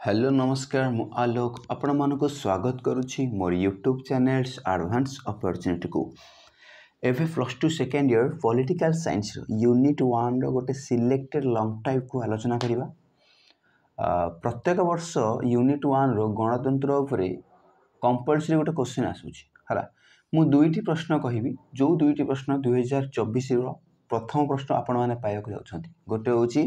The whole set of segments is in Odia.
हेलो नमस्कार मु आलोक आपण मानक स्वागत करुछि मोर यूट्यूब चैनल्स एडवांस अपॉर्चुनिटी को एवं plus two second year political science unit 1 रो गोटे सिलेक्टेड लॉन्ग टाइप को आलोचना करिबा। प्रत्येक वर्ष यूनिट 1 रो गणतंत्र उपरे कंपलसरी गोटे क्वेश्चन आसुछि हला मु दुईटी प्रश्न कहिबी जो दुईटी प्रश्न 2024 रो प्रथम प्रश्न आपण माने पायक जाउछंती। गोटे होछि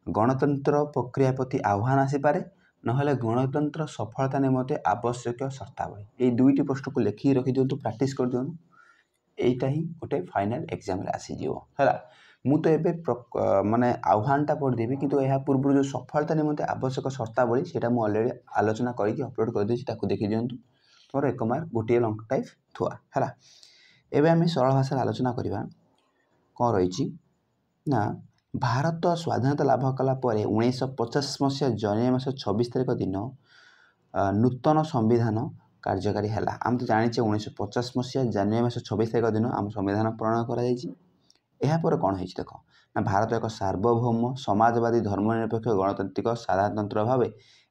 गणतंत्र प्रक्रिया प्रति आह्वान आसी पारे नहले गणतंत्र सफलता निमते आवश्यक शर्तावली ये दुईटी प्रश्न को लेखि रखि दियंतु प्रैक्टिस कर दियंतु एटा ही गोटे फाइनल एग्जाम रे आसी जिवो हला मु तो एबे माने आह्वानटा पढ़ देबी किंतु एहा पूर्व जो सफलता निमते आवश्यक शर्तावली सेटा मु ऑलरेडी आलोचना करिकि अपलोड कर देछि ताकू देखि दियंतु तोर एक मार्क गोटे लॉन्ग टाइप थुआ हला एबे हम सरल भाषा आलोचना करिबा कोन रहिछि ना भारत स्वाधीनता लाभ कला 1950 मसीहा जनवरी मास 26 तारिख दिन नूतन संविधान कार्यकारी है। आम तो जाने 1950 मसीहा जनवरी मास 26 तारिख दिन आम संविधान प्रणयन कर कौन है देख ना भारत एक सार्वभौम समाजवादी धर्मनिरपेक्ष गणतांत्रिक साधारणतंत्र भाव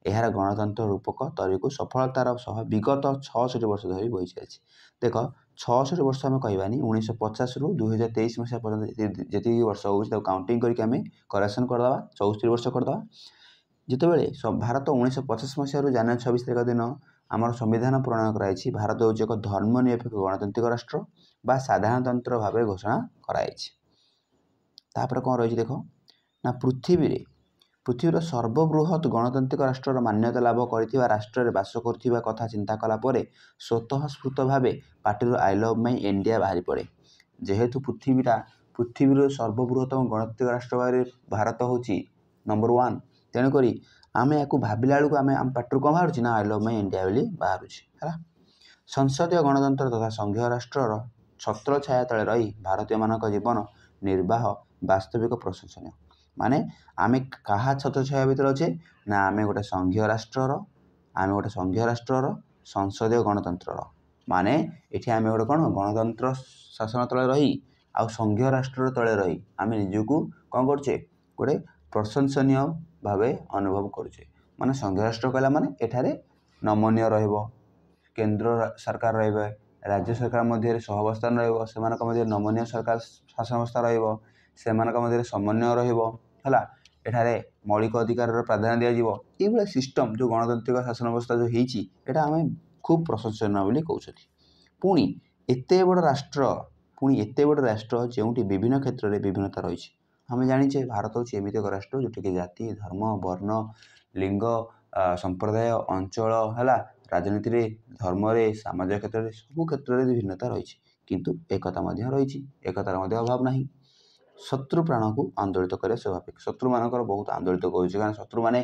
यार गणतंत्र रूपक तरी को सफलतार सह विगत 66 वर्ष धरी बही चली देख 66 वर्ष आम कहबानी 1950 रु 2023 मसीहा पर्यटन जी वर्ष हो काउंटिंग करके आम करेक्शन करदे 64 वर्ष करदे जितेबाला भारत 1950 मसीह जनवरी 26 तारिख दिन आम संविधान प्रणयन कराई। भारत हूँ एक धर्मनिरपेक्ष गणतांत्रिक राष्ट्र बा साधारणतंत्र भाव घोषणा कराई। कौन रही देख ना पृथ्वीर सर्वबृहत गणतांत्रिक राष्ट्र मान्यता लाभ कर राष्ट्र में बास कर कथा चिंता कलापर स्वतः स्फूर्त भाव party I love my India बाहरी पड़े जेहेतु पृथ्वीर सर्वबृहतम गणतांत्रिक राष्ट्र भाव भारत हूँ नंबर 1 तेणुक आम या भाविला बेलू आम पार्टी कौन बाहर ना आई लव माई इंडिया बोली बाहर है। संसदीय गणतंत्र तथा संघीय राष्ट्र छत्र छाया तले रही भारतीय मानक जीवन निर्वाह वास्तविक प्रशंसनीय माने आम क्या छत्र छाया भितर अच्छे ना आम गोटे संघीय राष्ट्र संसदीय गणतंत्र माने ये आम गोटे कौन गणतंत्र शासन तले रही आ संघीय राष्ट्र तले रही आम निजको कौन करचे गोटे प्रशंसनीय भाव अनुभव करुचे माने संघीय राष्ट्र कहला माने एठारे नमनीय रहिबो केंद्र सरकार रहिबे राज्य सरकार मध्य सहवस्थान रहिबो सेमानक मध्य नमनीय सरकार शासन अवस्था रहिबो सेमानक मध्य समन्वय रहिबो हला एठारे मौलिक अधिकार प्राधान्य दिया जिवो ए बळे सिस्टम जो गणतांत्रिक शासन अवस्था जो हेची एटा हमें खूब प्रशंसनीय बोली कहउछथि। पुणी एते बड़ राष्ट्र जेउटी विभिन्न क्षेत्र में विभिन्नता रही हमें जानीचे भारत हूँ एमती एक राष्ट्र जोटि कि जाति धर्म वर्ण लिंग संप्रदाय अंचल है राजनीति रे धर्म रे सामाजिक क्षेत्र में सब क्षेत्र में विभिन्नता रही किंतु एकता रही एकतार अभाव नहीं। शत्रु प्राण को आंदोलित करे स्वाभाविक शत्रु मानकर बहुत आंदोलित कर शत्रु माने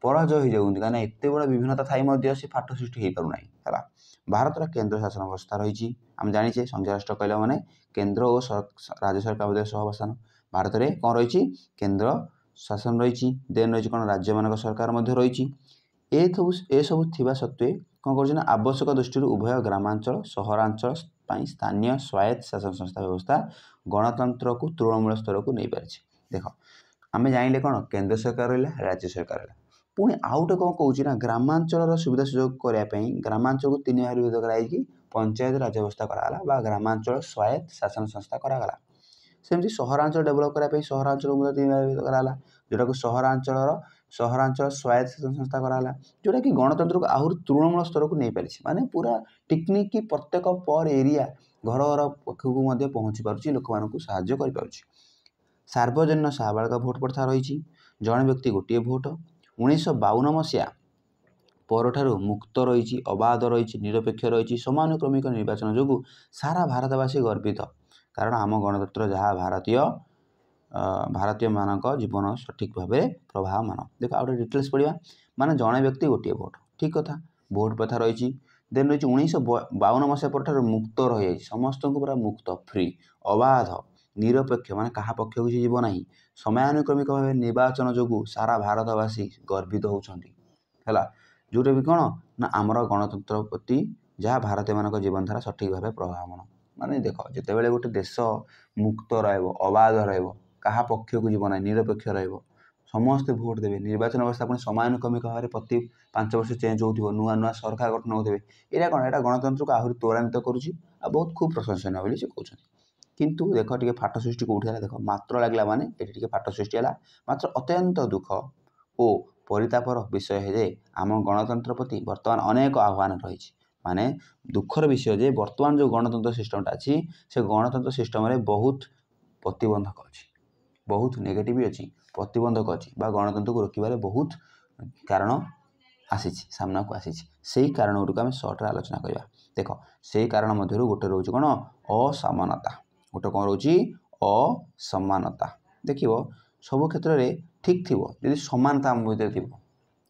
पराजय हो जाऊँगी कहीं एत बड़ा विभिन्नता थी से फाट सृष्टि हो पारना है। भारत केंद्र शासन अवस्था रही आम जानीचे संघीय राष्ट्र कहला माने केंद्र और राज्य सरकार सहवस्थान भारत में कौन रही केंद्र शासन रही देन रही कौन राज्य मान सरकार रही ए सब थिबा सत्वे कौन कर आवश्यक दृष्टि उभय ग्रामांचल सहरांचल स्थानीय स्वायत्त शासन संस्था व्यवस्था गणतंत्र को तृणमूल स्तर को नहीं पारे। देख आम जाइले कौन केंद्र सरकार रहा राज्य सरकार रहा पुणी आउ गोटे कौन कौन ग्रामांचल सुविधा सुजोग करने ग्रामांचल को 3 भाग विभक्त कराई पंचायत राज व्यवस्था कराला ग्रामांचल स्वायत्त शासन संस्था कराला सेमती सहरांचल डेभलप करने सहरांचल 3 भाग विभक्त कराला जोटा को सहरांचल स्वायत्त शासन संस्था कराला जोटा कि गणतंत्र को आहरी तृणमूल स्तर को नहीं पारी माने पूरा टेक्निक की प्रत्येक पर एरिया घर घर पाखक पहुँची पार्टी लोक मानक साहाय्य कर पारुछि। सार्वजनीन साबालिक भोट प्रथा रही जड़े व्यक्ति गोटे भोट 1952 मसीहा पर मुक्त रही अबाध रही निरपेक्ष रही समानुक्रमिक निर्वाचन जो सारा भारतवासी गर्वित कारण आम गणतंत्र जहाँ भारतीय मानक जीवन सठिक भाव प्रभावमान। देख आउ डिटेल्स पढ़ा माने जड़े व्यक्ति गोटे भोट ठीक कथा भोट प्रथा रही देन रही 1952 मसीहा पर मुक्त रही समस्त को पूरा मुक्त फ्री अबाध निरपेक्ष माने कहा पक्ष किसी जीव ना समयानुक्रमिक भाव निर्वाचन जो सारा भारतवासी गर्वित होती है जोटा भी कौन ना आमर गणतंत्र प्रति जहाँ भारतीय मानक जीवन धारा सठिक भाव प्रभावमान माने देख जितेबाला गोटे देश मुक्त रहा अबाध रहा क्या पक्ष को जीव ना निरपेक्ष ସମସ୍ତେ ଭୋଟ ଦେବେ ନିର୍ବାଚନ ବ୍ୟବସ୍ଥା ପୁଣି ସମୟାନୁକ୍ରମିକ ଭାବରେ ପ୍ରତି 5 ବର୍ଷ ଚେଞ୍ଜ ହେଉଥିବ ନୂଆ ନୂଆ ସରକାର ଗଠନ ହେଉଥିବେ ଏଇଟା କ'ଣ ଏଇଟା ଗଣତନ୍ତ୍ରକୁ ଆହୁରି ତ୍ୱରାନ୍ୱିତ କରୁଛି ଆଉ ବହୁତ ଖୁବ୍ ପ୍ରଶଂସନୀୟ ବୋଲି ସେ କହୁଛନ୍ତି। କିନ୍ତୁ ଦେଖ ଟିକେ ଫାଟ ସୃଷ୍ଟି କେଉଁଠି ହେଲା ଦେଖ ମାତ୍ର ଲାଗିଲା ମାନେ ଏଠି ଟିକେ ଫାଟ ସୃଷ୍ଟି ହେଲା ମାତ୍ର ଅତ୍ୟନ୍ତ ଦୁଃଖ ଓ ପରିତାପର ବିଷୟ ଯେ ଆମ ଗଣତନ୍ତ୍ର ପ୍ରତି ବର୍ତ୍ତମାନ ଅନେକ ଆହ୍ୱାନ ରହିଛି। ମାନେ ଦୁଃଖର ବିଷୟ ଯେ ବର୍ତ୍ତମାନ ଯେଉଁ ଗଣତନ୍ତ୍ର ସିଷ୍ଟମଟା ଅଛି ସେ ଗଣତନ୍ତ୍ର ସିଷ୍ଟମରେ ବହୁତ ପ୍ରତିବନ୍ଧକ ଅଛି ବହୁତ ନେଗେଟିଭ ଅଛି ପ୍ରତିବନ୍ଧକ ଅଛି ବା ଗଣତନ୍ତ୍ରକୁ ରୋକିବାରେ ବହୁତ କାରଣ ଆସିଛି ସାମ୍ନାକୁ ଆସିଛି। ସେଇ କାରଣ ଗୁଡ଼ିକୁ ଆମେ ସର୍ଟରେ ଆଲୋଚନା କରିବା। ଦେଖ ସେଇ କାରଣ ମଧ୍ୟରୁ ଗୋଟେ ରହୁଛି କ'ଣ ଅସମାନତା ଗୋଟେ କ'ଣ ରହୁଛି ଅସମାନତା। ଦେଖିବ ସବୁ କ୍ଷେତ୍ରରେ ଠିକ୍ ଥିବ ଯଦି ସମାନତା ଆମ ଭିତରେ ଥିବ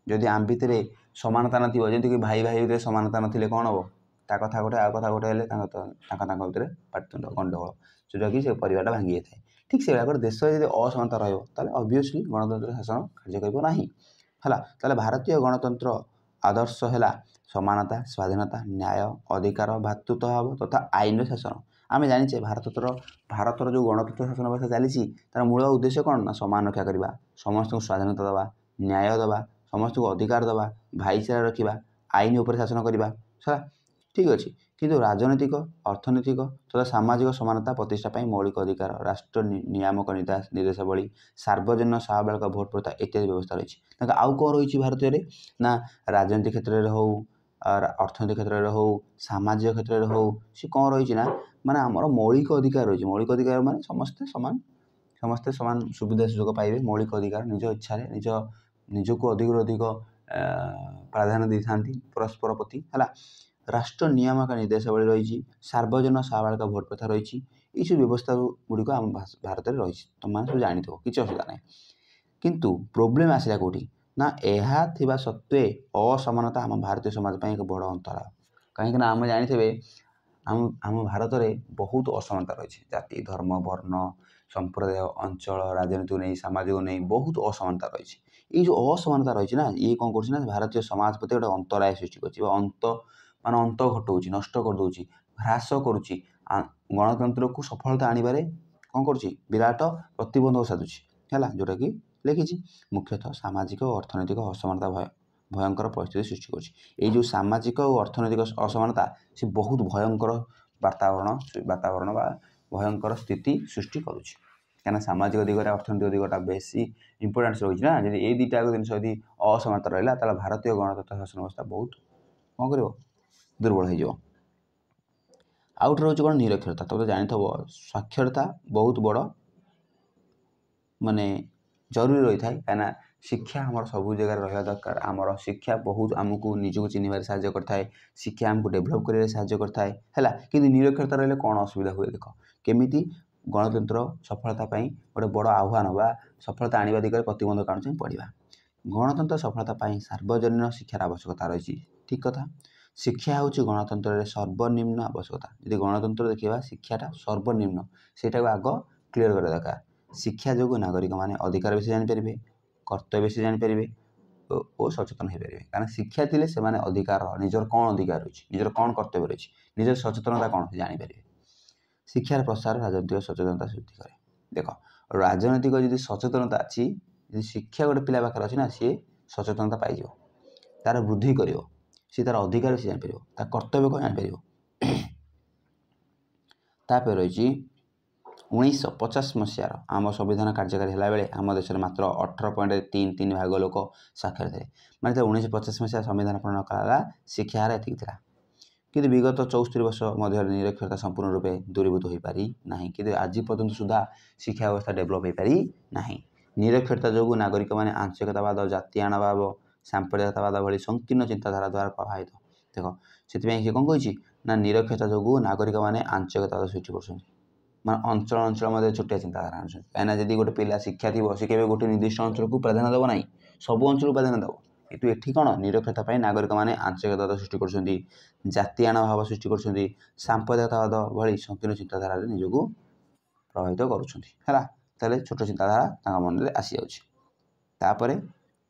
ଯଦି ଆମ ଭିତରେ ସମାନତା ନଥିବ ଯେମିତିକି ଭାଇ ଭାଇ ଭିତରେ ସମାନତା ନଥିଲେ କ'ଣ ହେବ ତା କଥା ଗୋଟେ ଆଉ କଥା ଗୋଟେ ହେଲେ ତାଙ୍କ ଭିତରେ ପାଟିତୁଣ୍ଡ ଗଣ୍ଡଗୋଳ ଯେଉଁଟାକି ସେ ପରିବାରଟା ଭାଙ୍ଗି ଯାଇଥାଏ। ଠିକ୍ ସେଇଭଳିଆ ଗୋଟେ ଦେଶରେ ଯଦି ଅସମାନତା ରହିବ ତାହେଲେ ଅବଭିୟସ୍ଲି ଗଣତନ୍ତ୍ର ଶାସନ କାର୍ଯ୍ୟ କରିବ ନାହିଁ ହେଲା। ତାହେଲେ ଭାରତୀୟ ଗଣତନ୍ତ୍ର ଆଦର୍ଶ ହେଲା ସମାନତା ସ୍ୱାଧୀନତା ନ୍ୟାୟ ଅଧିକାର ଭାତୃତ୍ୱଭାବ ତଥା ଆଇନର ଶାସନ। ଆମେ ଜାଣିଛେ ଭାରତର ଯେଉଁ ଗଣତନ୍ତ୍ର ଶାସନ ବ୍ୟବସ୍ଥା ଚାଲିଛି ତାର ମୂଳ ଉଦ୍ଦେଶ୍ୟ କ'ଣ ନା ସମାନ ରକ୍ଷା କରିବା ସମସ୍ତଙ୍କୁ ସ୍ୱାଧୀନତା ଦେବା ନ୍ୟାୟ ଦେବା ସମସ୍ତଙ୍କୁ ଅଧିକାର ଦେବା ଭାଇଚାରା ରଖିବା ଆଇନ ଉପରେ ଶାସନ କରିବା ହେଲା ଠିକ୍ ଅଛି। କିନ୍ତୁ ରାଜନୈତିକ ଅର୍ଥନୈତିକ ତଥା ସାମାଜିକ ସମାନତା ପ୍ରତିଷ୍ଠା ପାଇଁ ମୌଳିକ ଅଧିକାର ରାଷ୍ଟ୍ର ନିୟାମକ ନିର୍ଦ୍ଦେଶାବଳୀ ସାର୍ବଜନୀନ ସାବାଳକ ଭୋଟ ପ୍ରଥା ଇତ୍ୟାଦି ବ୍ୟବସ୍ଥା ରହିଛି। ତାଙ୍କ ଆଉ କ'ଣ ରହିଛି ଭାରତରେ ନା ରାଜନୀତି କ୍ଷେତ୍ରରେ ହେଉ ଅର୍ଥନୈତିକ କ୍ଷେତ୍ରରେ ହେଉ ସାମାଜିକ କ୍ଷେତ୍ରରେ ହେଉ ସେ କ'ଣ ରହିଛି ନା ମାନେ ଆମର ମୌଳିକ ଅଧିକାର ରହିଛି। ମୌଳିକ ଅଧିକାର ମାନେ ସମସ୍ତେ ସମାନ ସୁବିଧା ସୁଯୋଗ ପାଇବେ ମୌଳିକ ଅଧିକାର ନିଜ ଇଚ୍ଛାରେ ନିଜକୁ ଅଧିକରୁ ଅଧିକ ପ୍ରାଧାନ୍ୟ ଦେଇଥାନ୍ତି ପରସ୍ପର ପ୍ରତି ହେଲା। ରାଷ୍ଟ୍ର ନିୟାମକ ନିର୍ଦ୍ଦେଶାବଳୀ ରହିଛି ସାର୍ବଜନୀନ ସାବାଳକ ଭୋଟ ପ୍ରଥା ରହିଛି। ଏଇସବୁ ବ୍ୟବସ୍ଥା ଗୁଡ଼ିକ ଆମ ଭାରତରେ ରହିଛି ତୁମମାନେ ସବୁ ଜାଣିଥିବ କିଛି ଅସୁବିଧା ନାହିଁ। କିନ୍ତୁ ପ୍ରୋବ୍ଲେମ୍ ଆସିଲା କେଉଁଠି ନା ଏହା ଥିବା ସତ୍ତ୍ୱେ ଅସମାନତା ଆମ ଭାରତୀୟ ସମାଜ ପାଇଁ ଏକ ବଡ଼ ଅନ୍ତରାୟ। କାହିଁକିନା ଆମେ ଜାଣିଥିବେ ଆମ ଭାରତରେ ବହୁତ ଅସମାନତା ରହିଛି ଜାତି ଧର୍ମ ବର୍ଣ୍ଣ ସମ୍ପ୍ରଦାୟ ଅଞ୍ଚଳ ରାଜନୀତିକୁ ନେଇ ସାମାଜିକ ନେଇ ବହୁତ ଅସମାନତା ରହିଛି। ଏଇ ଯେଉଁ ଅସମାନତା ରହିଛି ନା ଇଏ କ'ଣ କରୁଛି ନା ଭାରତୀୟ ସମାଜ ପ୍ରତି ଗୋଟେ ଅନ୍ତରାୟ ସୃଷ୍ଟି କରୁଛି ବା ଅନ୍ତ ଘଟଉଛି ନଷ୍ଟ କରିଦେଉଛି ହ୍ରାସ କରୁଛି ଗଣତନ୍ତ୍ରକୁ ସଫଳତା ଆଣିବାରେ କ'ଣ କରୁଛି ବିରାଟ ପ୍ରତିବନ୍ଧକ ସାଜୁଛି ହେଲା। ଯେଉଁଟାକି ଲେଖିଛି ମୁଖ୍ୟତଃ ସାମାଜିକ ଓ ଅର୍ଥନୈତିକ ଅସମାନତା ଭୟଙ୍କର ପରିସ୍ଥିତି ସୃଷ୍ଟି କରୁଛି। ଏଇ ଯେଉଁ ସାମାଜିକ ଓ ଅର୍ଥନୈତିକ ଅସମାନତା ସେ ବହୁତ ଭୟଙ୍କର ବାତାବରଣ ବା ଭୟଙ୍କର ସ୍ଥିତି ସୃଷ୍ଟି କରୁଛି। କାହିଁକିନା ସାମାଜିକ ଦିଗରେ ଅର୍ଥନୈତିକ ଦିଗଟା ବେଶୀ ଇମ୍ପୋର୍ଟାନ୍ସ ରହିଛି ନା। ଯଦି ଏଇ ଦୁଇଟା ଜିନିଷ ଯଦି ଅସମାନତା ରହିଲା ତାହେଲେ ଭାରତୀୟ ଗଣତନ୍ତ୍ର ଶାସନ ବ୍ୟବସ୍ଥା ବହୁତ କ'ଣ କରିବ ଦୁର୍ବଳ ହୋଇଯିବ। ଆଉ ଗୋଟେ ରହୁଛି କ'ଣ ନିରକ୍ଷରତା। ତମେ ଜାଣିଥିବ ସାକ୍ଷରତା ବହୁତ ବଡ଼ ମାନେ ଜରୁରୀ ରହିଥାଏ କାହିଁକିନା ଶିକ୍ଷା ଆମର ସବୁ ଜାଗାରେ ରହିବା ଦରକାର। ଆମର ଶିକ୍ଷା ବହୁତ ଆମକୁ ନିଜକୁ ଚିହ୍ନିବାରେ ସାହାଯ୍ୟ କରିଥାଏ ଶିକ୍ଷା ଆମକୁ ଡେଭଲପ୍ କରିବାରେ ସାହାଯ୍ୟ କରିଥାଏ ହେଲା। କିନ୍ତୁ ନିରକ୍ଷରତା ରହିଲେ କ'ଣ ଅସୁବିଧା ହୁଏ ଦେଖ କେମିତି ଗଣତନ୍ତ୍ର ସଫଳତା ପାଇଁ ଗୋଟେ ବଡ଼ ଆହ୍ୱାନ ବା ସଫଳତା ଆଣିବା ଦିଗରେ ପ୍ରତିବନ୍ଧକ ଆଣୁଛି ପଡ଼ିବା। ଗଣତନ୍ତ୍ର ସଫଳତା ପାଇଁ ସାର୍ବଜନୀନ ଶିକ୍ଷାର ଆବଶ୍ୟକତା ରହିଛି ଠିକ୍ କଥା। ଶିକ୍ଷା ହେଉଛି ଗଣତନ୍ତ୍ରରେ ସର୍ବନିମ୍ନ ଆବଶ୍ୟକତା। ଯଦି ଗଣତନ୍ତ୍ର ଦେଖିବା ଶିକ୍ଷାଟା ସର୍ବନିମ୍ନ ସେଇଟାକୁ ଆଗ କ୍ଲିୟର କରିବା ଦରକାର। ଶିକ୍ଷା ଯୋଗୁଁ ନାଗରିକମାନେ ଅଧିକାର ବିଷୟ ଜାଣିପାରିବେ କର୍ତ୍ତବ୍ୟ ବିଷୟ ଜାଣିପାରିବେ ଓ ସଚେତନ ହୋଇପାରିବେ। କାରଣ ଶିକ୍ଷା ଥିଲେ ସେମାନେ ଅଧିକାର ନିଜର କ'ଣ ଅଧିକାର ରହିଛି ନିଜର କ'ଣ କର୍ତ୍ତବ୍ୟ ରହିଛି ନିଜର ସଚେତନତା କ'ଣ ଜାଣିପାରିବେ। ଶିକ୍ଷାର ପ୍ରସାର ରାଜନୈତିକ ସଚେତନତା ସୃଷ୍ଟି କରେ। ଦେଖ ରାଜନୈତିକ ଯଦି ସଚେତନତା ଅଛି ଯଦି ଶିକ୍ଷା ଗୋଟେ ପିଲା ପାଖରେ ଅଛି ନା ସିଏ ସଚେତନତା ପାଇଯିବ ତାର ବୃଦ୍ଧି କରିବ ସିଏ ତାର ଅଧିକାର ବିଷୟ ଜାଣିପାରିବ ତା କର୍ତ୍ତବ୍ୟ କ'ଣ ଜାଣିପାରିବ। ତାପରେ ରହିଛି 1950 ମସିହାର ଆମ ସମ୍ବିଧାନ କାର୍ଯ୍ୟକାରୀ ହେଲାବେଳେ ଆମ ଦେଶରେ ମାତ୍ର 18.33 ଭାଗ ଲୋକ ସାକ୍ଷର ଥିଲେ। ମାନେ 1950 ମସିହା ସମ୍ବିଧାନ ପ୍ରଣୟନ କରାଗଲା ଶିକ୍ଷା ହାର ଏତିକି ଥିଲା। କିନ୍ତୁ ବିଗତ 64 ବର୍ଷ ମଧ୍ୟରେ ନିରକ୍ଷରତା ସମ୍ପୂର୍ଣ୍ଣ ରୂପେ ଦୂରୀଭୂତ ହୋଇପାରି ନାହିଁ। କିନ୍ତୁ ଆଜି ପର୍ଯ୍ୟନ୍ତ ସୁଦ୍ଧା ଶିକ୍ଷା ବ୍ୟବସ୍ଥା ଡେଭଲପ୍ ହୋଇପାରି ନାହିଁ। ନିରକ୍ଷରତା ଯୋଗୁଁ ନାଗରିକମାନେ ଆଞ୍ଚଳିକତାବାଦ ଜାତୀୟତାବାଦ ସାମ୍ପ୍ରଦାୟିକତାବାଦ ଭଳି ସଂକୀର୍ଣ୍ଣ ଚିନ୍ତାଧାରା ଦ୍ୱାରା ପ୍ରଭାବିତ। ଦେଖ ସେଥିପାଇଁ ସେ କ'ଣ କହିଛି ନା ନିରକ୍ଷରତା ଯୋଗୁଁ ନାଗରିକମାନେ ଆଞ୍ଚଳିକତାବାଦ ସୃଷ୍ଟି କରୁଛନ୍ତି ମାନେ ଅଞ୍ଚଳ ମଧ୍ୟ ଛୋଟିଆ ଚିନ୍ତାଧାରା ଆଣୁଛନ୍ତି। କାହିଁକିନା ଯଦି ଗୋଟେ ପିଲା ଶିକ୍ଷା ଥିବ ସେ କେବେ ଗୋଟେ ନିର୍ଦ୍ଦିଷ୍ଟ ଅଞ୍ଚଳକୁ ପ୍ରାଧାନ୍ୟ ଦେବ ନାହିଁ ସବୁ ଅଞ୍ଚଳକୁ ପ୍ରାଧାନ୍ୟ ଦେବ। କିନ୍ତୁ ଏଠି କ'ଣ ନିରକ୍ଷରତା ପାଇଁ ନାଗରିକମାନେ ଆଞ୍ଚଳିକତାବାଦ ସୃଷ୍ଟି କରୁଛନ୍ତି ଜାତୀୟାଣ ଭାବ ସୃଷ୍ଟି କରୁଛନ୍ତି ସାମ୍ପ୍ରଦାୟିକତାବାଦ ଭଳି ସଂକୀର୍ଣ୍ଣ ଚିନ୍ତାଧାରାରେ ନିଜକୁ ପ୍ରଭାବିତ କରୁଛନ୍ତି ହେଲା। ତାହେଲେ ଛୋଟ ଚିନ୍ତାଧାରା ତାଙ୍କ ମନରେ ଆସିଯାଉଛି। ତାପରେ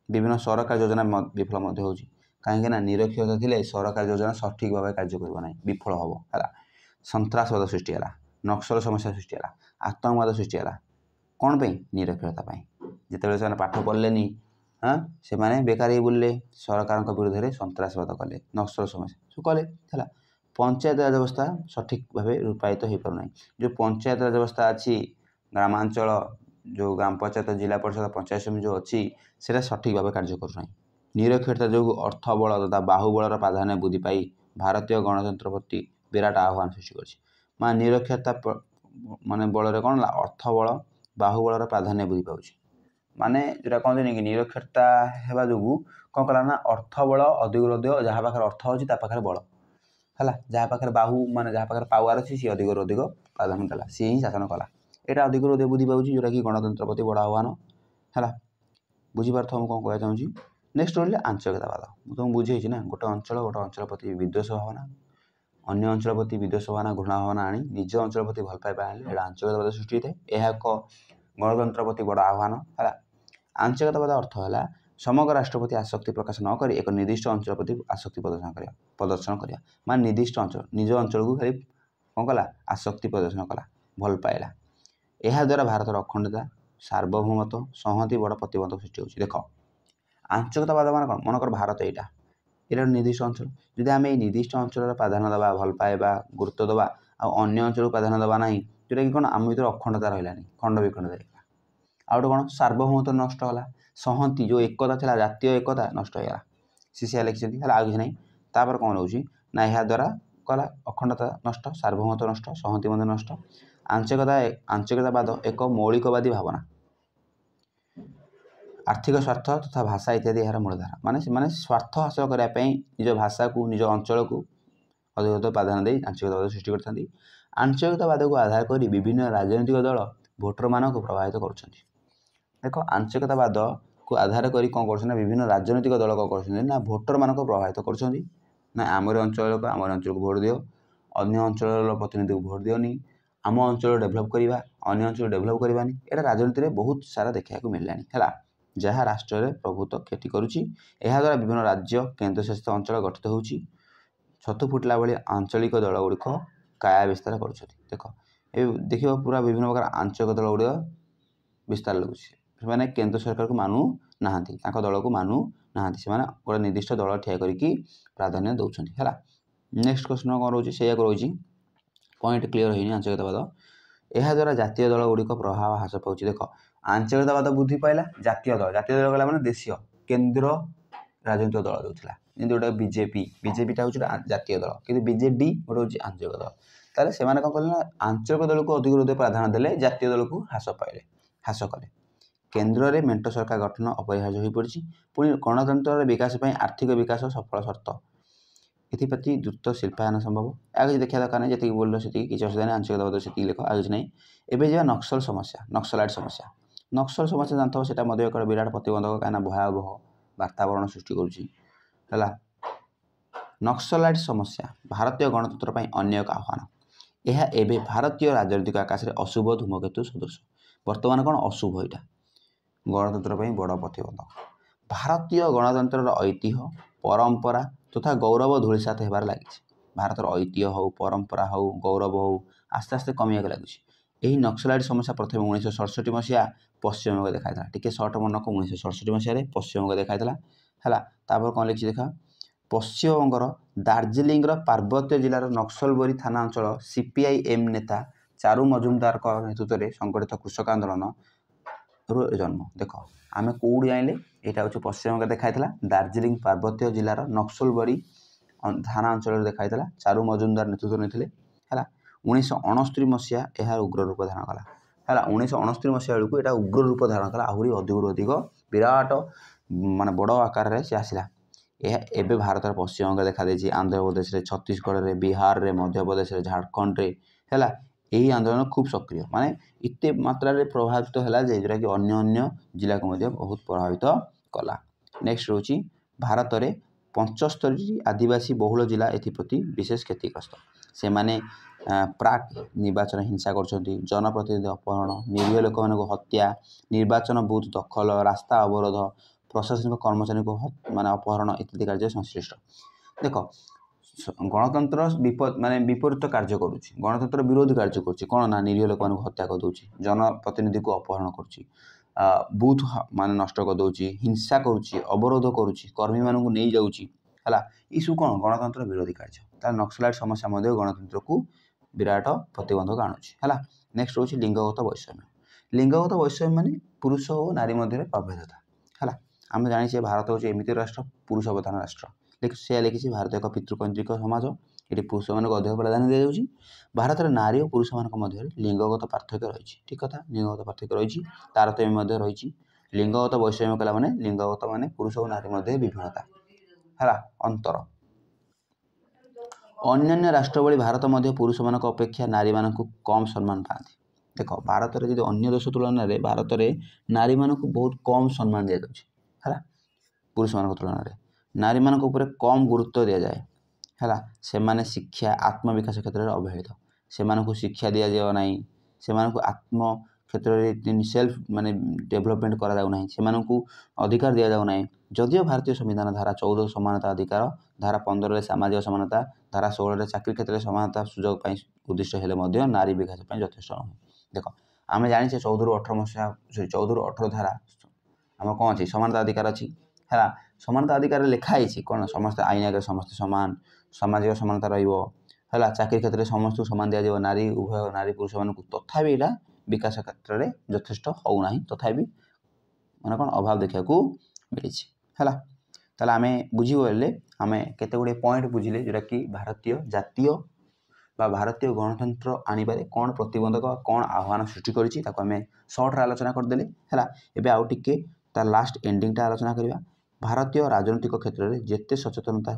ବିଭିନ୍ନ ସରକାରୀ ଯୋଜନା ବିଫଳ ମଧ୍ୟ ହେଉଛି କାହିଁକିନା ନିରକ୍ଷରତା ଥିଲେ ସରକାରୀ ଯୋଜନା ସଠିକ୍ ଭାବେ କାର୍ଯ୍ୟ କରିବ ନାହିଁ ବିଫଳ ହେବ ହେଲା। ସନ୍ତ୍ରାସବାଦ ସୃଷ୍ଟି ହେଲା ନକ୍ସଲ ସମସ୍ୟା ସୃଷ୍ଟି ହେଲା ଆତଙ୍କବାଦ ସୃଷ୍ଟି ହେଲା କ'ଣ ପାଇଁ ନିରକ୍ଷରତା ପାଇଁ ଯେତେବେଳେ ସେମାନେ ପାଠ ପଢ଼ିଲେନି ସେମାନେ ବେକାର ହେଇ ବୁଲିଲେ, ସରକାରଙ୍କ ବିରୁଦ୍ଧରେ ସନ୍ତ୍ରାସବାଦ କଲେ, ନକ୍ସଲ ସମସ୍ୟା ସବୁ କଲେ ହେଲା। ପଞ୍ଚାୟତ ରାଜ ବ୍ୟବସ୍ଥା ସଠିକ୍ ଭାବେ ରୂପାୟିତ ହୋଇପାରୁନାହିଁ। ଯେଉଁ ପଞ୍ଚାୟତ ରାଜ ବ୍ୟବସ୍ଥା ଅଛି ଗ୍ରାମାଞ୍ଚଳ, ଯେଉଁ ଗ୍ରାମ ପଞ୍ଚାୟତ, ଜିଲ୍ଲା ପରିଷଦ, ପଞ୍ଚାୟତ ସମିତି ଯେଉଁ ଅଛି ସେଇଟା ସଠିକ୍ ଭାବେ କାର୍ଯ୍ୟ କରୁନାହିଁ। ନିରକ୍ଷରତା ଯୋଗୁଁ ଅର୍ଥ ବଳ ତଥା ବାହୁବଳର ପ୍ରାଧାନ୍ୟ ବୃଦ୍ଧି ପାଇ ଭାରତୀୟ ଗଣତନ୍ତ୍ର ପ୍ରତି ବିରାଟ ଆହ୍ୱାନ ସୃଷ୍ଟି କରିଛି। ମାନେ ନିରକ୍ଷରତା ମାନେ ବଳରେ କ'ଣ ହେଲା, ଅର୍ଥ ବଳ ବାହୁବଳର ପ୍ରାଧାନ୍ୟ ବୃଦ୍ଧି ପାଉଛି। ମାନେ ଯେଉଁଟା କହନ୍ତିନି କି ନିରକ୍ଷରତା ହେବା ଯୋଗୁଁ କ'ଣ କଲା ନା ଅର୍ଥ ବଳ ଅଧିକରୁ ଅଧିକ, ଯାହା ପାଖରେ ଅର୍ଥ ଅଛି ତା ପାଖରେ ବଳ ହେଲା, ଯାହା ପାଖରେ ମାନେ ଯାହା ପାଖରେ ପାୱାର ଅଛି ସିଏ ଅଧିକରୁ ଅଧିକ ପ୍ରାଧାନ୍ୟ ଦେଲା, ସିଏ ହିଁ ଶାସନ କଲା। ଏଇଟା ଅଧିକରୁ ଅଧିକ ବୃଦ୍ଧି ପାଉଛି, ଯେଉଁଟାକି ଗଣତନ୍ତ୍ର ପ୍ରତି ବଡ଼ ଆହ୍ୱାନ ହେଲା। ବୁଝିପାରୁଥିବ ମୁଁ କ'ଣ କହିବାକୁ ଚାହୁଁଛି। ନେକ୍ସଟ ରହିଲେ ଆଞ୍ଚଳିକତାବାଦ। ମୁଁ ତୁମକୁ ବୁଝେଇଛି ନା, ଗୋଟେ ଅଞ୍ଚଳ ପ୍ରତି ବିଦ୍ୱେଷ ଭାବନା, ଅନ୍ୟ ଅଞ୍ଚଳ ପ୍ରତି ବିଦ୍ୱେଷ ଭାବନା, ଘୃଣା ଭାବନା ଆଣି ନିଜ ଅଞ୍ଚଳ ପ୍ରତି ଭଲ ପାଇବା ଆଣିଲେ ଏଇଟା ଆଞ୍ଚଳିକତାବାଦ ସୃଷ୍ଟି ହୋଇଥାଏ। ଏହା ଏକ ଗଣତନ୍ତ୍ର ପ୍ରତି ବଡ଼ ଆହ୍ୱାନ ହେଲା। ଆଞ୍ଚଳିକତାବାଦ ଅର୍ଥ ହେଲା ସମଗ୍ର ରାଷ୍ଟ୍ର ପ୍ରତି ଆସକ୍ତି ପ୍ରକାଶ ନ କରି ଏକ ନିର୍ଦ୍ଦିଷ୍ଟ ଅଞ୍ଚଳ ପ୍ରତି ଆସକ୍ତି ପ୍ରଦର୍ଶନ କରିବା। ମାନେ ନିର୍ଦ୍ଦିଷ୍ଟ ଅଞ୍ଚଳ, ନିଜ ଅଞ୍ଚଳକୁ ଖାଲି କ'ଣ କଲା, ଆସକ୍ତି ପ୍ରଦର୍ଶନ କଲା, ଭଲ ପାଇଲା। ଏହାଦ୍ୱାରା ଭାରତର ଅଖଣ୍ଡତା, ସାର୍ବଭୌମତ୍ୱ, ସଂହତି ବଡ଼ ପ୍ରତିବନ୍ଧକ ସୃଷ୍ଟି ହେଉଛି। ଦେଖ ଆଞ୍ଚଳିକତାବାଦ ମାନେ କ'ଣ, ମନେକର ଭାରତ ଏଇଟା ନିର୍ଦ୍ଦିଷ୍ଟ ଅଞ୍ଚଳ, ଯଦି ଆମେ ଏଇ ନିର୍ଦ୍ଦିଷ୍ଟ ଅଞ୍ଚଳର ପ୍ରାଧାନ୍ୟ ଦେବା, ଭଲ ପାଇବା, ଗୁରୁତ୍ୱ ଦେବା, ଆଉ ଅନ୍ୟ ଅଞ୍ଚଳକୁ ପ୍ରାଧାନ୍ୟ ଦେବା ନାହିଁ, ଯେଉଁଟାକି କ'ଣ ଆମ ଭିତରେ ଅଖଣ୍ଡତା ରହିଲାନି, ଖଣ୍ଡ ବିଖଣ୍ଡ ଦେଖିବା। ଆଉ ଗୋଟେ କ'ଣ, ସାର୍ବଭୌମତ୍ୱ ନଷ୍ଟ ହେଲା, ସଂହତି ଯେଉଁ ଏକତା ଥିଲା, ଜାତୀୟ ଏକତା ନଷ୍ଟ ହୋଇଗଲା। ସିଏ ଲେଖିଛନ୍ତି ହେଲା, ଆଉ କିଛି ନାହିଁ। ତାପରେ କ'ଣ ରହୁଛି ନା ଏହାଦ୍ୱାରା କଲା ଅଖଣ୍ଡତା ନଷ୍ଟ, ସାର୍ବଭୌମତ୍ୱ ନଷ୍ଟ, ସଂହତି ମଧ୍ୟ ନଷ୍ଟ। ଆଞ୍ଚଳିକତାବାଦ ଏକ ମୌଳିକବାଦୀ ଭାବନା, ଆର୍ଥିକ ସ୍ୱାର୍ଥ ତଥା ଭାଷା ଇତ୍ୟାଦି ଏହାର ମୂଳଧାରା। ମାନେ ସେମାନେ ସ୍ୱାର୍ଥ ହାସଲ କରିବା ପାଇଁ ନିଜ ଭାଷାକୁ, ନିଜ ଅଞ୍ଚଳକୁ ଅଧିକ ପ୍ରାଧାନ୍ୟ ଦେଇ ଆଞ୍ଚଳିକତାବାଦ ସୃଷ୍ଟି କରିଥାନ୍ତି। ଆଞ୍ଚଳିକତାବାଦକୁ ଆଧାର କରି ବିଭିନ୍ନ ରାଜନୈତିକ ଦଳ ଭୋଟରମାନଙ୍କୁ ପ୍ରଭାବିତ କରୁଛନ୍ତି। ଦେଖ ଆଞ୍ଚଳିକତାବାଦକୁ ଆଧାର କରି କ'ଣ କରୁଛନ୍ତି ନା ବିଭିନ୍ନ ରାଜନୈତିକ ଦଳ କ'ଣ କରୁଛନ୍ତି ନା ଭୋଟରମାନଙ୍କୁ ପ୍ରଭାବିତ କରୁଛନ୍ତି। ନା ଆମରି ଅଞ୍ଚଳ ଲୋକ ଆମରି ଅଞ୍ଚଳକୁ ଭୋଟ ଦିଅ, ଅନ୍ୟ ଅଞ୍ଚଳର ପ୍ରତିନିଧିକୁ ଭୋଟ ଦିଅନି, ଆମ ଅଞ୍ଚଳ ଡେଭଲପ୍ କରିବା, ଅନ୍ୟ ଅଞ୍ଚଳ ଡେଭଲପ୍ କରିବାନି। ଏଇଟା ରାଜନୀତିରେ ବହୁତ ସାରା ଦେଖିବାକୁ ମିଳିଲାଣି ହେଲା, ଯାହା ରାଷ୍ଟ୍ରରେ ପ୍ରଭୁତ୍ୱ କ୍ଷତି କରୁଛି। ଏହାଦ୍ୱାରା ବିଭିନ୍ନ ରାଜ୍ୟ, କେନ୍ଦ୍ରଶାସିତ ଅଞ୍ଚଳ ଗଠିତ ହେଉଛି। ଛତୁ ଫୁଟିଲା ଭଳି ଆଞ୍ଚଳିକ ଦଳଗୁଡ଼ିକ କାୟା ବିସ୍ତାର କରୁଛନ୍ତି। ଦେଖିବ ପୁରା ବିଭିନ୍ନ ପ୍ରକାର ଆଞ୍ଚଳିକ ଦଳ ଗୁଡ଼ିକ ବିସ୍ତାର ଲାଗୁଛି। ସେମାନେ କେନ୍ଦ୍ର ସରକାରକୁ ମାନୁ ନାହାନ୍ତି, ତାଙ୍କ ଦଳକୁ ମାନୁ ନାହାନ୍ତି, ସେମାନେ ଗୋଟେ ନିର୍ଦ୍ଦିଷ୍ଟ ଦଳ ଠିଆ କରିକି ପ୍ରାଧାନ୍ୟ ଦେଉଛନ୍ତି ହେଲା। ନେକ୍ସଟ କ୍ୱେଶ୍ଚନ କ'ଣ ରହୁଛି, ସେଇଆକୁ ରହିଛି, ପଏଣ୍ଟ କ୍ଲିୟର ହେଇନି ଆଞ୍ଚଳିକତାବାଦ। ଏହାଦ୍ୱାରା ଜାତୀୟ ଦଳ ଗୁଡ଼ିକ ପ୍ରଭାବ ହ୍ରାସ ପାଉଛି। ଦେଖ ଆଞ୍ଚଳିକତାବାଦ ବୃଦ୍ଧି ପାଇଲା, ଜାତୀୟ ଦଳ କହିଲା ମାନେ ଦେଶୀୟ କେନ୍ଦ୍ର ରାଜନୈତିକ ଦଳ ଯେଉଁ ଥିଲା, ଯେମିତି ଗୋଟେ ବିଜେପିଟା ହେଉଛି ଜାତୀୟ ଦଳ, କିନ୍ତୁ ବିଜେଡି ଗୋଟେ ହେଉଛି ଆଞ୍ଚଳିକ ଦଳ। ତାହେଲେ ସେମାନେ କ'ଣ କଲେ ନା ଆଞ୍ଚଳିକ ଦଳକୁ ଅଧିକରୁ ଅଧିକ ପ୍ରାଧାନ୍ୟ ଦେଲେ, ଜାତୀୟ ଦଳକୁ ହ୍ରାସ କଲେ। କେନ୍ଦ୍ରରେ ମେଣ୍ଟ ସରକାର ଗଠନ ଅପରିହାର୍ଯ୍ୟ ହୋଇପଡ଼ିଛି। ପୁଣି ଗଣତନ୍ତ୍ରର ବିକାଶ ପାଇଁ ଆର୍ଥିକ ବିକାଶ ସଫଳ ସର୍ତ୍ତ, ଏଥିପ୍ରତି ଦ୍ରୁତ ଶିଳ୍ପାୟନ ସମ୍ଭବ। ଆଉ କିଛି ଦେଖିବା ଦରକାର ନାହିଁ, ଯେତିକି ବୋଲିଲ ସେତିକି, କିଛି ଅସୁବିଧା ନାହିଁ। ଆଞ୍ଚଳିକତାବାଦ ସେତିକି ଲେଖ, ଆଉ କିଛି ନାହିଁ। ଏବେ ଯିବା ନକ୍ସଲ ସମସ୍ୟା, ନକ୍ସଲାଇଟ୍ ସମସ୍ୟା। ନକ୍ସଲ ସମସ୍ୟା ଜାଣିଥିବ, ସେଇଟା ମଧ୍ୟ ଏକ ବିରାଟ ପ୍ରତିବନ୍ଧକ, କାହିଁକିନା ଭୟାବହ ବାତାବରଣ ସୃଷ୍ଟି କରୁଛି ହେଲା। ନକ୍ସଲାଇଟ୍ ସମସ୍ୟା ଭାରତୀୟ ଗଣତନ୍ତ୍ର ପାଇଁ ଅନ୍ୟ ଏକ ଆହ୍ୱାନ। ଏହା ଏବେ ଭାରତୀୟ ରାଜନୈତିକ ଆକାଶରେ ଅଶୁଭ ଧୂମକେତୁ ସଦୃଶ। ବର୍ତ୍ତମାନ କ'ଣ ଅଶୁଭ, ଏଇଟା ଗଣତନ୍ତ୍ର ପାଇଁ ବଡ଼ ପ୍ରତିବନ୍ଧକ। ଭାରତୀୟ ଗଣତନ୍ତ୍ରର ଐତିହ୍ୟ, ପରମ୍ପରା ତଥା ଗୌରବ ଧୂଳିସାତ ହେବାରେ ଲାଗିଛି। ଭାରତର ଐତିହ୍ୟ ହେଉ, ପରମ୍ପରା ହେଉ, ଗୌରବ ହେଉ ଆସ୍ତେ ଆସ୍ତେ କମିବାକୁ ଲାଗୁଛି। ଏହି ନକ୍ସଲାଇଟ୍ ସମସ୍ୟା ପ୍ରଥମେ 1967 ମସିହା ପଶ୍ଚିମବଙ୍ଗ ଦେଖାଇଥିଲା। ଟିକେ ସର୍ଟ ମନେ ରଖ, 1967 ମସିହାରେ ପଶ୍ଚିମବଙ୍ଗ ଦେଖାଇଥିଲା ହେଲା। ତାପରେ କ'ଣ ଲେଖିଛି ଦେଖା, ପଶ୍ଚିମବଙ୍ଗର ଦାର୍ଜିଲିଂର ପାର୍ବତ୍ୟ ଜିଲ୍ଲାର ନକ୍ସଲବରୀ ଥାନା ଅଞ୍ଚଳ CPIM ନେତା ଚାରୁ ମଜୁମଦାରଙ୍କ ନେତୃତ୍ୱରେ ସଂଗଠିତ କୃଷକ ଆନ୍ଦୋଳନରୁ ଜନ୍ମ। ଦେଖ ଆମେ କେଉଁଠି ଜାଣିଲେ, ଏଇଟା ହେଉଛି ପଶ୍ଚିମବଙ୍ଗ ଦେଖାଇଥିଲା, ଦାର୍ଜିଲିଂ ପାର୍ବତ୍ୟ ଜିଲ୍ଲାର ନକ୍ସଲବରୀ ଥାନା ଅଞ୍ଚଳରେ ଦେଖାଇଥିଲା, ଚାରୁ ମଜୁମଦାର ନେତୃତ୍ୱ ନେଇଥିଲେ ହେଲା। 1969 ମସିହା ଏହାର ଉଗ୍ର ରୂପ ଧାରଣ କଲା ହେଲା। 1969 ମସିହା ବେଳକୁ ଏଇଟା ଉଗ୍ର ରୂପ ଧାରଣ କଲା, ଆହୁରି ଅଧିକରୁ ଅଧିକ ବିରାଟ ମାନେ ବଡ଼ ଆକାରରେ ସେ ଆସିଲା। ଏହା ଏବେ ଭାରତର ପଶ୍ଚିମବଙ୍ଗ ଦେଖାଦେଇଛି, ଆନ୍ଧ୍ରପ୍ରଦେଶରେ, ଛତିଶଗଡ଼ରେ, ବିହାରରେ, ମଧ୍ୟପ୍ରଦେଶରେ, ଝାଡ଼ଖଣ୍ଡରେ ହେଲା। ଏହି ଆନ୍ଦୋଳନ ଖୁବ୍ ସକ୍ରିୟ, ମାନେ ଏତେ ମାତ୍ରାରେ ପ୍ରଭାବିତ ହେଲା ଯେ ଯେଉଁଟାକି ଅନ୍ୟ ଜିଲ୍ଲାକୁ ମଧ୍ୟ ବହୁତ ପ୍ରଭାବିତ କଲା। ନେକ୍ସଟ ରହୁଛି ଭାରତରେ 75ଟି ଆଦିବାସୀ ବହୁଳ ଜିଲ୍ଲା ଏଥିପ୍ରତି ବିଶେଷ କ୍ଷତିଗ୍ରସ୍ତ। ସେମାନେ ପ୍ରାକ୍ ନିର୍ବାଚନ ହିଂସା କରୁଛନ୍ତି, ଜନପ୍ରତିନିଧି ଅପହରଣ, ନିରୀହ ଲୋକମାନଙ୍କୁ ହତ୍ୟା, ନିର୍ବାଚନ ବୁଥ୍ ଦଖଲ, ରାସ୍ତା ଅବରୋଧ, ପ୍ରଶାସନିକ କର୍ମଚାରୀଙ୍କୁ ମାନେ ଅପହରଣ ଇତ୍ୟାଦି କାର୍ଯ୍ୟରେ ସଂଶ୍ଳିଷ୍ଟ। ଦେଖ ଗଣତନ୍ତ୍ର ବିପରୀତ କାର୍ଯ୍ୟ କରୁଛି, ଗଣତନ୍ତ୍ର ବିରୋଧୀ କାର୍ଯ୍ୟ କରୁଛି। କ'ଣ ନା ନିରୀହ ଲୋକମାନଙ୍କୁ ହତ୍ୟା କରିଦେଉଛି, ଜନପ୍ରତିନିଧିକୁ ଅପହରଣ କରୁଛି, ବୁଥ୍ ମାନେ ନଷ୍ଟ କରିଦେଉଛି, ହିଂସା କରୁଛି, ଅବରୋଧ କରୁଛି, କର୍ମୀମାନଙ୍କୁ ନେଇଯାଉଛି ହେଲା। ଏସବୁ କ'ଣ ଗଣତନ୍ତ୍ର ବିରୋଧୀ କାର୍ଯ୍ୟ। ତାହେଲେ ନକ୍ସଲାଇଟ୍ ସମସ୍ୟା ମଧ୍ୟ ଗଣତନ୍ତ୍ରକୁ ବିରାଟ ପ୍ରତିବନ୍ଧକ ଆଣୁଛି ହେଲା। ନେକ୍ସଟ ହେଉଛି ଲିଙ୍ଗଗତ ବୈଷମ୍ୟ। ଲିଙ୍ଗଗତ ବୈଷମ୍ୟ ମାନେ ପୁରୁଷ ଓ ନାରୀ ମଧ୍ୟରେ ପ୍ରଭେଦତା ହେଲା। ଆମେ ଜାଣିଛେ ଭାରତ ହେଉଛି ଏମିତି ରାଷ୍ଟ୍ର ପୁରୁଷ ପ୍ରଧାନ ରାଷ୍ଟ୍ର। ସେ ଲେଖିଛି ଭାରତ ଏକ ପିତୃକୈନ୍ଦ୍ରିକ ସମାଜ, ଏଠି ପୁରୁଷମାନଙ୍କୁ ଅଧିକ ପ୍ରାଧାନ୍ୟ ଦିଆଯାଉଛି। ଭାରତରେ ନାରୀ ଓ ପୁରୁଷମାନଙ୍କ ମଧ୍ୟରେ ଲିଙ୍ଗଗତ ପାର୍ଥକ୍ୟ ରହିଛି। ଠିକ୍ କଥା, ଲିଙ୍ଗଗତ ପାର୍ଥକ୍ୟ ରହିଛି, ତାରତମ୍ୟ ମଧ୍ୟ ରହିଛି। ଲିଙ୍ଗଗତ ବୈଷମ୍ୟ କଲା ମାନେ ଲିଙ୍ଗଗତ ମାନେ ପୁରୁଷ ଓ ନାରୀ ମଧ୍ୟରେ ବିଭିନ୍ନତା ହେଲା, ଅନ୍ତର। ଅନ୍ୟାନ୍ୟ ରାଷ୍ଟ୍ର ଭଳି ଭାରତ ମଧ୍ୟ ପୁରୁଷମାନଙ୍କ ଅପେକ୍ଷା ନାରୀମାନଙ୍କୁ କମ୍ ସମ୍ମାନ ପାଆନ୍ତି। ଦେଖ ଭାରତରେ ଯଦି ଅନ୍ୟ ଦେଶ ତୁଳନାରେ ଭାରତରେ ନାରୀମାନଙ୍କୁ ବହୁତ କମ୍ ସମ୍ମାନ ଦିଆଯାଉଛି ହେଲା। ପୁରୁଷମାନଙ୍କ ତୁଳନାରେ ନାରୀମାନଙ୍କ ଉପରେ କମ୍ ଗୁରୁତ୍ୱ ଦିଆଯାଏ ହେଲା। ସେମାନେ ଶିକ୍ଷା ଆତ୍ମବିକାଶ କ୍ଷେତ୍ରରେ ଅବହେଳିତ। ସେମାନଙ୍କୁ ଶିକ୍ଷା ଦିଆଯାଉ ନାହିଁ, ସେମାନଙ୍କୁ ଆତ୍ମ କ୍ଷେତ୍ରରେ ସେଲ୍ଫ ମାନେ ଡେଭଲପମେଣ୍ଟ କରାଯାଉ ନାହିଁ, ସେମାନଙ୍କୁ ଅଧିକାର ଦିଆଯାଉ ନାହିଁ। ଯଦିଓ ଭାରତୀୟ ସମ୍ବିଧାନ ଧାରା 14 ସମାନତା ଅଧିକାର, ଧାରା 15ରେ ସାମାଜିକ ସମାନତା, ଧାରା 16ରେ ଚାକିରି କ୍ଷେତ୍ରରେ ସମାନତା ସୁଯୋଗ ପାଇଁ ଉଦ୍ଦିଷ୍ଟ ହେଲେ ମଧ୍ୟ ନାରୀ ବିକାଶ ପାଇଁ ଯଥେଷ୍ଟ ନୁହେଁ। ଦେଖ ଆମେ ଜାଣିଛେ 14ରୁ 18 ଧାରା ଆମର କ'ଣ ଅଛି, ସମାନତା ଅଧିକାର ଅଛି ହେଲା। ସମାନତା ଅଧିକାରରେ ଲେଖା ହେଇଛି କ'ଣ, ସମସ୍ତେ ଆଇନ ଆଗରେ ସମସ୍ତେ ସମାନ, ସାମାଜିକ ସମାନତା ରହିବ ହେଲା। ଚାକିରି କ୍ଷେତ୍ରରେ ସମସ୍ତଙ୍କୁ ସମାନ ଦିଆଯିବ, ଉଭୟ ନାରୀ ପୁରୁଷମାନଙ୍କୁ। ତଥାପି ଏଇଟା ବିକାଶ କ୍ଷେତ୍ରରେ ଯଥେଷ୍ଟ ହେଉନାହିଁ, ତଥାପି ମାନେ କ'ଣ ଅଭାବ ଦେଖିବାକୁ ମିଳିଛି ହେଲା। ତାହେଲେ ଆମେ ବୁଝିପାରିଲେ, ଆମେ କେତେ ଗୁଡ଼ିଏ ପଏଣ୍ଟ ବୁଝିଲେ ଯେଉଁଟାକି ଭାରତୀୟ ଜାତୀୟ ବା ଭାରତୀୟ ଗଣତନ୍ତ୍ର ଆଣିବାରେ କ'ଣ ପ୍ରତିବନ୍ଧକ କ'ଣ ଆହ୍ୱାନ ସୃଷ୍ଟି କରିଛି ତାକୁ ଆମେ ସର୍ଟରେ ଆଲୋଚନା କରିଦେଲେ ହେଲା। ଏବେ ଆଉ ଟିକେ ତା ଲାଷ୍ଟ ଏଣ୍ଡିଙ୍ଗଟା ଆଲୋଚନା କରିବା। ଭାରତୀୟ ରାଜନୈତିକ କ୍ଷେତ୍ରରେ ଯେତେ ସଚେତନତା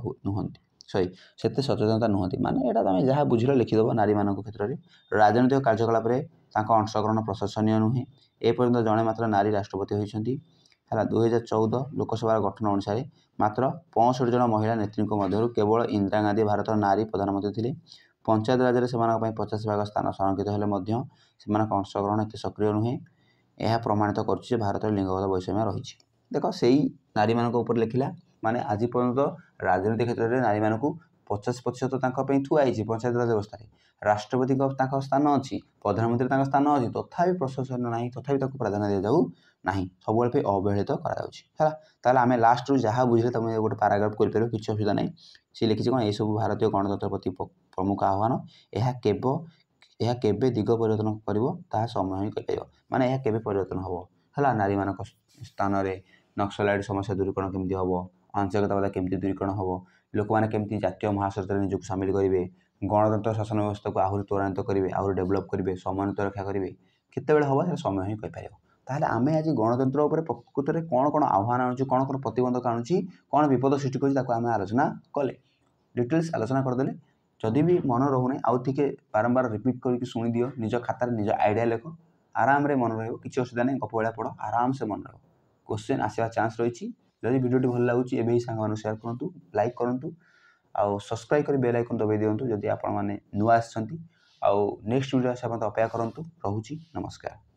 ସେତେ ସଚେତନତା ନୁହନ୍ତି, ମାନେ ଏଇଟା ତୁମେ ଯାହା ବୁଝିଲ ଲେଖିଦେବ। ନାରୀମାନଙ୍କ କ୍ଷେତ୍ରରେ ରାଜନୈତିକ କାର୍ଯ୍ୟକଳାପରେ ତାଙ୍କ ଅଂଶଗ୍ରହଣ ପ୍ରଶଂସନୀୟ ନୁହେଁ। ଏପର୍ଯ୍ୟନ୍ତ ଜଣେ ମାତ୍ର ନାରୀ ରାଷ୍ଟ୍ରପତି ହୋଇଛନ୍ତି ହେଲା। 2014 ଲୋକସଭାର ଗଠନ ଅନୁସାରେ ମାତ୍ର 65 ଜଣ ମହିଳା ନେତ୍ରୀଙ୍କ ମଧ୍ୟରୁ କେବଳ ଇନ୍ଦିରା ଗାନ୍ଧୀ ଭାରତର ନାରୀ ପ୍ରଧାନମନ୍ତ୍ରୀ ଥିଲେ। ପଞ୍ଚାୟତ ରାଜରେ ସେମାନଙ୍କ ପାଇଁ 50% ସ୍ଥାନ ସଂରକ୍ଷିତ ହେଲେ ମଧ୍ୟ ସେମାନଙ୍କ ଅଂଶଗ୍ରହଣ ଏତେ ସକ୍ରିୟ ନୁହେଁ। ଏହା ପ୍ରମାଣିତ କରୁଛି ଯେ ଭାରତରେ ଲିଙ୍ଗଗତ ବୈଷମ୍ୟ ରହିଛି। ଦେଖ ସେଇ ନାରୀମାନଙ୍କ ଉପରେ ଲେଖିଲା, ମାନେ ଆଜି ପର୍ଯ୍ୟନ୍ତ ରାଜନୀତି କ୍ଷେତ୍ରରେ ନାରୀମାନଙ୍କୁ 50% ତାଙ୍କ ପାଇଁ ଥୁଆ ହେଇଛି ପଞ୍ଚାୟତ ରାଜ ବ୍ୟବସ୍ଥାରେ। ରାଷ୍ଟ୍ରପତିଙ୍କ ତାଙ୍କ ସ୍ଥାନ ଅଛି, ପ୍ରଧାନମନ୍ତ୍ରୀ ତାଙ୍କ ସ୍ଥାନ ଅଛି, ତଥାପି ପ୍ରଶାସନ ନାହିଁ, ତଥାପି ତାକୁ ପ୍ରାଧାନ୍ୟ ଦିଆଯାଉ ନାହିଁ, ସବୁବେଳେ ପାଇଁ ଅବହେଳିତ କରାଯାଉଛି ହେଲା। ତାହେଲେ ଆମେ ଲାଷ୍ଟରୁ ଯାହା ବୁଝିଲେ ତୁମେ ଗୋଟେ ପାରାଗ୍ରାଫ କରିପାରିବ, କିଛି ଅସୁବିଧା ନାହିଁ। ସେ ଲେଖିଛି କ'ଣ, ଏସବୁ ଭାରତୀୟ ଗଣତନ୍ତ୍ର ପ୍ରତି ପ୍ରମୁଖ ଆହ୍ୱାନ। ଏହା କେବେ ଦିଗ ପରିବର୍ତ୍ତନ କରିବ ତାହା ସମୟ ହିଁ କହିପାରିବ। ମାନେ ଏହା କେବେ ପରିବର୍ତ୍ତନ ହେବ ହେଲା। ନାରୀମାନଙ୍କ ସ୍ଥାନରେ ନକ୍ସଲାଇଟ୍ ସମସ୍ୟା ଦୂରୀକରଣ କେମିତି ହେବ, ଆଞ୍ଚଳିକତାବାଦ କେମିତି ଦୂରୀକରଣ ହେବ, ଲୋକମାନେ କେମିତି ଜାତୀୟ ମହାସତ୍ରରେ ନିଜକୁ ସାମିଲ କରିବେ, ଗଣତନ୍ତ୍ର ଶାସନ ବ୍ୟବସ୍ଥାକୁ ଆହୁରି ତ୍ୱରାନ୍ୱିତ କରିବେ, ଆହୁରି ଡେଭଲପ୍ କରିବେ, ସମନ୍ୱିତ ରକ୍ଷା କରିବେ, କେତେବେଳେ ହେବ ସେଟା ସମୟ ହିଁ କହିପାରିବ। ତାହେଲେ ଆମେ ଆଜି ଗଣତନ୍ତ୍ର ଉପରେ ପ୍ରକୃତରେ କ'ଣ କ'ଣ ଆହ୍ୱାନ ଆଣୁଛି, କ'ଣ କ'ଣ ପ୍ରତିବନ୍ଧକ ଆଣୁଛି, କ'ଣ ବିପଦ ସୃଷ୍ଟି କରୁଛି ତାକୁ ଆମେ ଆଲୋଚନା କଲେ, ଡିଟେଲ୍ସ ଆଲୋଚନା କରିଦେଲେ। ଯଦି ବି ମନେ ରହୁନାହିଁ ଆଉ ଟିକେ ବାରମ୍ବାର ରିପିଟ୍ କରିକି ଶୁଣିଦିଅ, ନିଜ ଖାତାରେ ନିଜ ଆଇଡ଼ିଆ ଲେଖ, ଆରାମରେ ମନେ ରହିବ, କିଛି ଅସୁବିଧା ନାହିଁ। ଗପ ଭଳିଆ ପଢ଼, ଆରାମସେ ମନେ ରହିବ। କ୍ୱେଶ୍ଚିନ୍ ଆସିବା ଚାନ୍ସ ରହିଛି। ଯଦି ଭିଡ଼ିଓଟି ଭଲ ଲାଗୁଛି ଏବେ ହିଁ ସାଙ୍ଗମାନଙ୍କୁ ସେୟାର କରନ୍ତୁ, ଲାଇକ୍ କରନ୍ତୁ, ଆଉ ସବସ୍କ୍ରାଇବ୍ କରି ବେଲ୍ ଆଇକନ୍ ଦବାଇ ଦିଅନ୍ତୁ ଯଦି ଆପଣମାନେ ନୂଆ ଆସିଛନ୍ତି। ଆଉ ନେକ୍ସଟ ଭିଡ଼ିଓ ଆସିବା ପର୍ଯ୍ୟନ୍ତ ଅପେକ୍ଷା କରନ୍ତୁ। ରହୁଛି, ନମସ୍କାର।